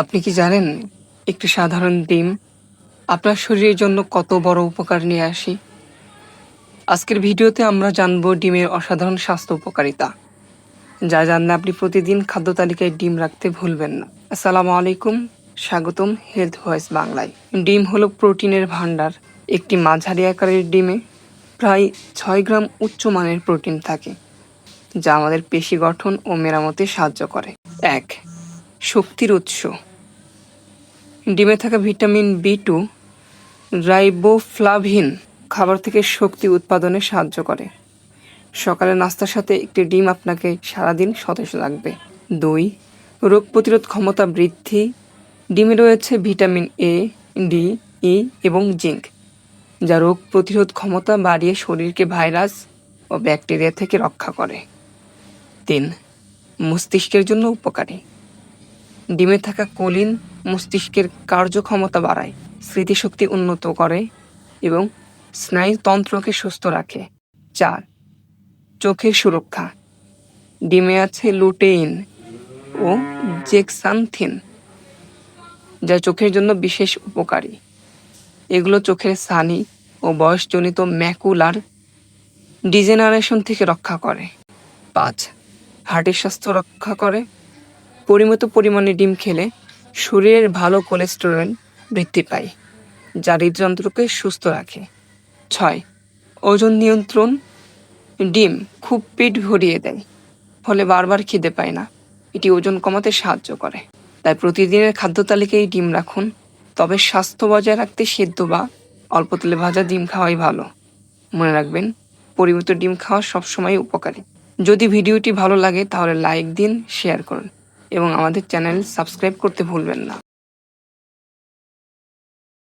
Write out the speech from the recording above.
আপনি কি জানেন একটি সাধারণ ডিম আপনার শরীরের জন্য কত বড় উপকার নিয়ে আসে? আজকের ভিডিওতে আমরা জানব ডিমের অসাধারণ স্বাস্থ্য উপকারিতা, যা জানলে আপনি প্রতিদিন খাদ্য তালিকায় ডিম রাখতে ভুলবেন না। আসসালামু আলাইকুম, স্বাগতম হেলথ ভয়েস বাংলায়। ডিম হলো প্রোটিনের ভান্ডার। একটি মাঝারি আকারের ডিমে প্রায় 6 গ্রাম উচ্চমানের প্রোটিন থাকে, যা আমাদের পেশি গঠন ও মেরামতে সাহায্য করে। 1. শক্তির উৎস। ডিমে থাকা ভিটামিন B2 রাইবোফ্লাভিন খাবার থেকে শক্তি উৎপাদনে সাহায্য করে। সকালে নাস্তার সাথে একটি ডিম আপনাকে সারাদিন সতেজ লাগবে। 2. রোগ প্রতিরোধ ক্ষমতা বৃদ্ধি। ডিমে রয়েছে ভিটামিন A, D, E এবং জিঙ্ক, যা রোগ প্রতিরোধ ক্ষমতা বাড়িয়ে শরীরকে ভাইরাস ও ব্যাকটেরিয়া থেকে রক্ষা করে। 3. মস্তিষ্কের জন্য উপকারী। ডিমে থাকা কোলিন মস্তিষ্কের কার্যক্ষমতা বাড়ায়, স্মৃতিশক্তি উন্নত করে এবং স্নায়ুতন্ত্রকে সুস্থ রাখে। 4. চোখের সুরক্ষা। ডিমে আছে লুটেইন ও জেক্সান্থিন, যা চোখের জন্য বিশেষ উপকারী। এগুলো চোখের ছানি ও বয়সজনিত ম্যাকুলার ডিজেনারেশন থেকে রক্ষা করে। 5. হার্টের স্বাস্থ্য রক্ষা করে। পরিমিত পরিমাণে ডিম খেলে শরীরের ভালো কোলেস্টেরল বৃদ্ধি পায়, যা হৃদযন্ত্রকে সুস্থ রাখে। 6. ওজন নিয়ন্ত্রণ। ডিম খুব পেট ভরিয়ে দেয়, ফলে বারবার খিদে পায় না। এটি ওজন কমাতে সাহায্য করে। তাই প্রতিদিনের খাদ্য তালিকায় ডিম রাখুন, তবে স্বাস্থ্য বজায় রাখতে সেদ্ধ বা অল্প তেলে ভাজা ডিম খাওয়াই ভালো। মনে রাখবেন, পরিমিত ডিম খাওয়া সবসময় উপকারী। যদি ভিডিওটি ভালো লাগে তাহলে লাইক দিন, শেয়ার করুন এবং আমাদের চ্যানেল সাবস্ক্রাইব করতে ভুলবেন না।